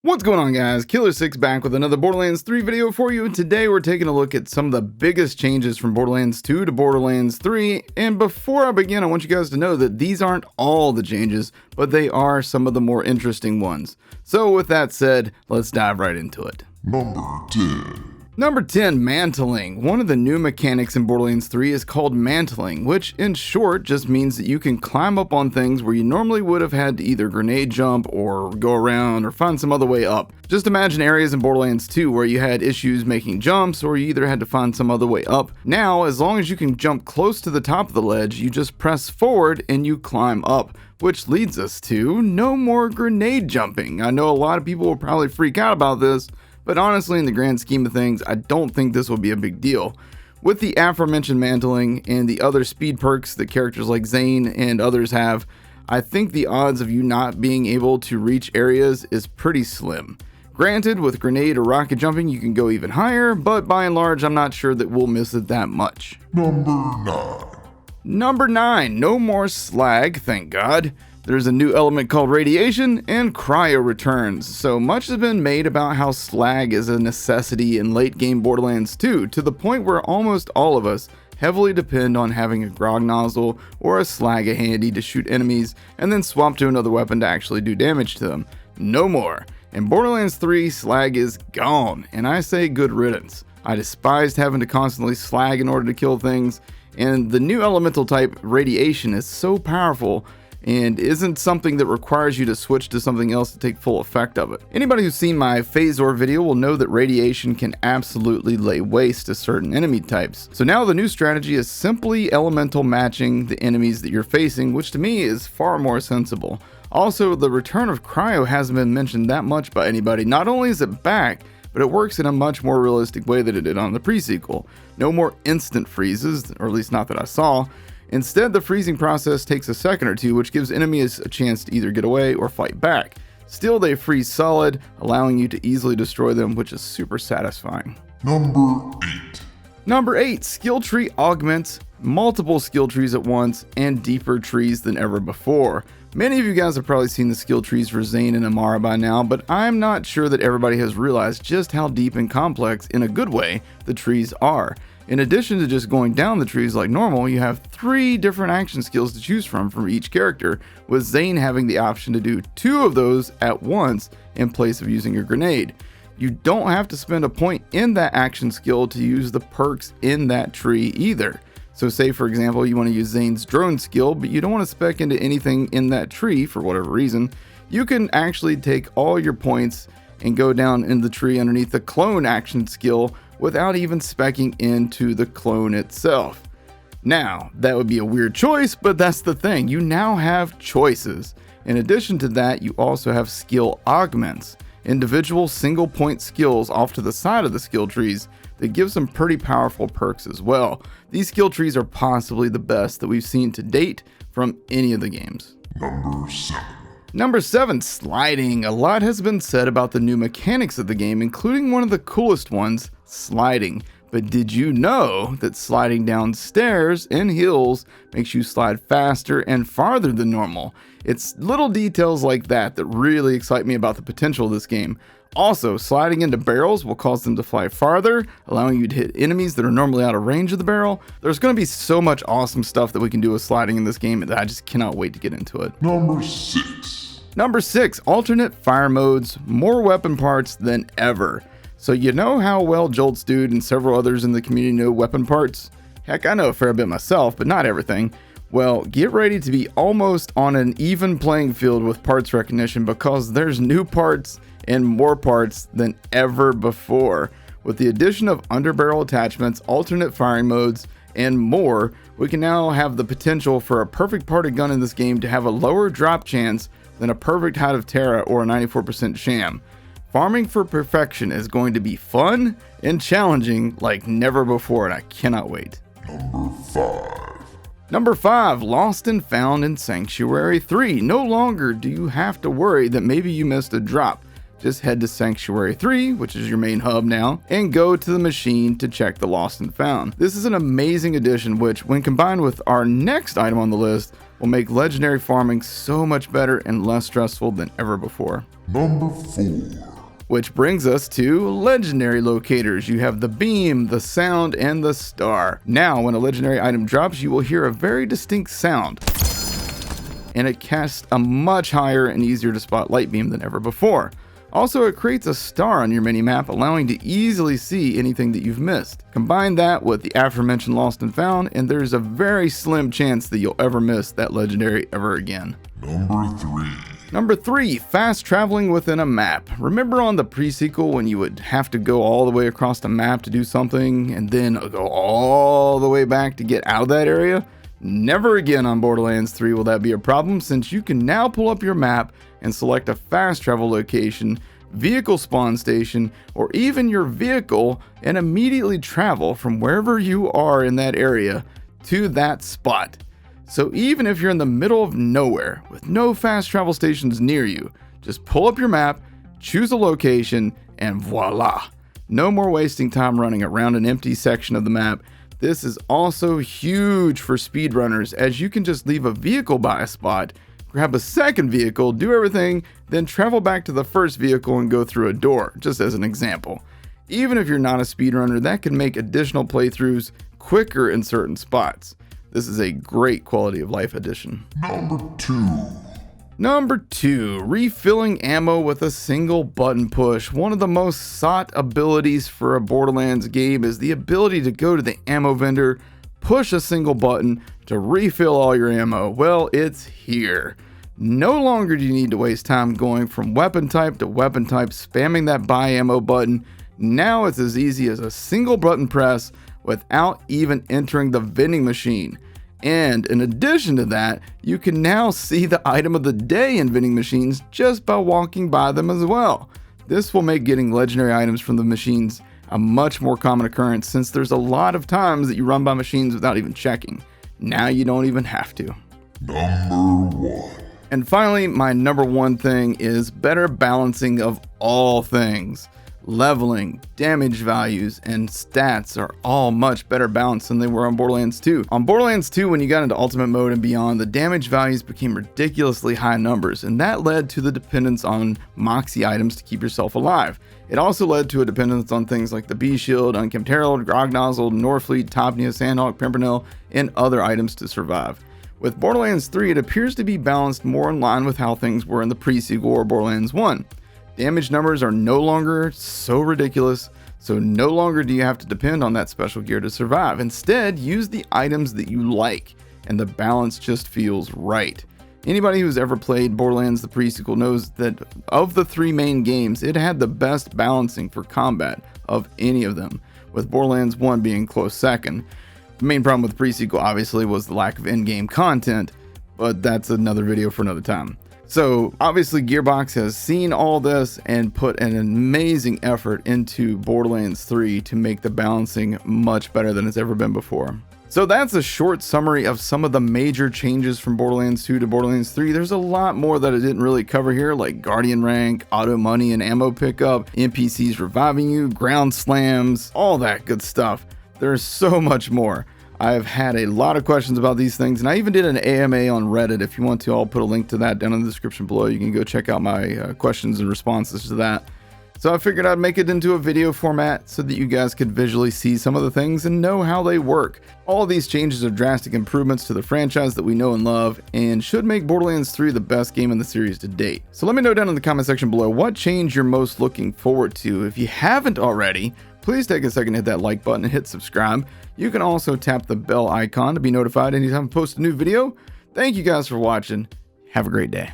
What's going on, guys? Killer6 back with another Borderlands 3 video for you, and today we're taking a look at some of the biggest changes from Borderlands 2 to Borderlands 3. And before I begin, I want you guys to know that these aren't all the changes, but they are some of the more interesting ones. So with that said, let's dive right into it. Number 10, Mantling. One of the new mechanics in Borderlands 3 is called Mantling, which in short just means that you can climb up on things where you normally would have had to either grenade jump or go around or find some other way up. Just imagine areas in Borderlands 2 where you had issues making jumps or you either had to find some other way up. Now, as long as you can jump close to the top of the ledge, you just press forward and you climb up. Which leads us to no more grenade jumping. I know a lot of people will probably freak out about this, but honestly, in the grand scheme of things, I don't think this will be a big deal. With the aforementioned Mantling and the other speed perks that characters like Zane and others have, I think the odds of you not being able to reach areas is pretty slim. Granted, with grenade or rocket jumping, you can go even higher, but by and large, I'm not sure that we'll miss it that much. Number 9, no more slag, thank God. There's a new element called radiation, and cryo returns. So much has been made about how slag is a necessity in late game Borderlands 2, to the point where almost all of us heavily depend on having a grog nozzle or a slag handy to shoot enemies and then swap to another weapon to actually do damage to them. No more. In Borderlands 3, slag is gone, and I say good riddance. I despised having to constantly slag in order to kill things, and the new elemental type radiation is so powerful and isn't something that requires you to switch to something else to take full effect of it. Anybody who's seen my Phasor video will know that radiation can absolutely lay waste to certain enemy types. So now the new strategy is simply elemental matching the enemies that you're facing, which to me is far more sensible. Also, the return of cryo hasn't been mentioned that much by anybody. Not only is it back, but it works in a much more realistic way than it did on the pre-sequel. No more instant freezes, or at least not that I saw. Instead, the freezing process takes a second or two, which gives enemies a chance to either get away or fight back. Still, they freeze solid, allowing you to easily destroy them, which is super satisfying. Number 8, skill tree augments, multiple skill trees at once, and deeper trees than ever before. Many of you guys have probably seen the skill trees for Zane and Amara by now, but I'm not sure that everybody has realized just how deep and complex, in a good way, the trees are. In addition to just going down the trees like normal, you have 3 different action skills to choose from each character, with Zane having the option to do 2 of those at once in place of using a grenade. You don't have to spend a point in that action skill to use the perks in that tree either. So say for example you want to use Zane's drone skill, but you don't want to spec into anything in that tree for whatever reason, you can actually take all your points and go down in the tree underneath the clone action skill without even speccing into the clone itself. Now, that would be a weird choice, but that's the thing. You now have choices. In addition to that, you also have skill augments, individual single point skills off to the side of the skill trees that give some pretty powerful perks as well. These skill trees are possibly the best that we've seen to date from any of the games. Number 7, sliding. A lot has been said about the new mechanics of the game, including one of the coolest ones, sliding. But did you know that sliding down stairs and hills makes you slide faster and farther than normal? It's little details like that that really excite me about the potential of this game. Also, sliding into barrels will cause them to fly farther, allowing you to hit enemies that are normally out of range of the barrel. There's going to be so much awesome stuff that we can do with sliding in this game that I just cannot wait to get into it. Number 6, alternate fire modes, more weapon parts than ever. So you know how well Jolt's Dude and several others in the community know weapon parts? Heck, I know a fair bit myself, but not everything. Well, get ready to be almost on an even playing field with parts recognition, because there's new parts and more parts than ever before. With the addition of underbarrel attachments, alternate firing modes, and more, we can now have the potential for a perfect party gun in this game to have a lower drop chance than a perfect Hide of Terra or a 94% sham. Farming for perfection is going to be fun and challenging like never before, and I cannot wait. Number 5, Lost and Found in Sanctuary 3. No longer do you have to worry that maybe you missed a drop. Just head to Sanctuary 3, which is your main hub now, and go to the machine to check the Lost and Found. This is an amazing addition which, when combined with our next item on the list, will make legendary farming so much better and less stressful than ever before. Number 4. Which brings us to legendary locators. You have the beam, the sound, and the star. Now, when a legendary item drops, you will hear a very distinct sound, and it casts a much higher and easier to spot light beam than ever before. Also, it creates a star on your minimap, allowing to easily see anything that you've missed. Combine that with the aforementioned lost and found, and there's a very slim chance that you'll ever miss that legendary ever again. Number 3, fast traveling within a map. Remember on the pre-sequel when you would have to go all the way across the map to do something and then go all the way back to get out of that area? Never again on Borderlands 3 will that be a problem, since you can now pull up your map and select a fast travel location, vehicle spawn station, or even your vehicle, and immediately travel from wherever you are in that area to that spot. So even if you're in the middle of nowhere with no fast travel stations near you, just pull up your map, choose a location, and voila! No more wasting time running around an empty section of the map. This is also huge for speedrunners, as you can just leave a vehicle by a spot, grab a second vehicle, do everything, then travel back to the first vehicle and go through a door, just as an example. Even if you're not a speedrunner, that can make additional playthroughs quicker in certain spots. This is a great quality of life addition. Number 2, refilling ammo with a single button push. One of the most sought abilities for a Borderlands game is the ability to go to the ammo vendor, push a single button to refill all your ammo. Well, it's here. No longer do you need to waste time going from weapon type to weapon type, spamming that buy ammo button. Now it's as easy as a single button press without even entering the vending machine. And in addition to that, you can now see the item of the day in vending machines just by walking by them as well. This will make getting legendary items from the machines a much more common occurrence, since there's a lot of times that you run by machines without even checking. Now you don't even have to. Number 1. And finally, my number 1 thing is better balancing of all things. Leveling, damage values, and stats are all much better balanced than they were on Borderlands 2. On Borderlands 2, when you got into Ultimate Mode and beyond, the damage values became ridiculously high numbers, and that led to the dependence on Moxie items to keep yourself alive. It also led to a dependence on things like the B-Shield, Unkempt Herald, Grog Nozzle, Norfleet, Topnia, Sandhawk, Pimpernel, and other items to survive. With Borderlands 3, it appears to be balanced more in line with how things were in the pre-sequel or Borderlands 1. Damage numbers are no longer so ridiculous, so no longer do you have to depend on that special gear to survive. Instead, use the items that you like, and the balance just feels right. Anybody who's ever played Borderlands the pre-sequel knows that of the 3 main games, it had the best balancing for combat of any of them, with Borderlands 1 being close second. The main problem with the pre-sequel obviously was the lack of in-game content, but that's another video for another time. So obviously Gearbox has seen all this and put an amazing effort into Borderlands 3 to make the balancing much better than it's ever been before. So that's a short summary of some of the major changes from Borderlands 2 to Borderlands 3. There's a lot more that I didn't really cover here, like Guardian rank, auto money and ammo pickup, NPCs reviving you, ground slams, all that good stuff. There's so much more. I've had a lot of questions about these things, and I even did an AMA on Reddit. If you want to, I'll put a link to that down in the description below. You can go check out my questions and responses to that. So I figured I'd make it into a video format so that you guys could visually see some of the things and know how they work. All of these changes are drastic improvements to the franchise that we know and love, and should make Borderlands 3 the best game in the series to date. So let me know down in the comment section below what change you're most looking forward to. If you haven't already, please take a second to hit that like button and hit subscribe. You can also tap the bell icon to be notified anytime I post a new video. Thank you guys for watching. Have a great day.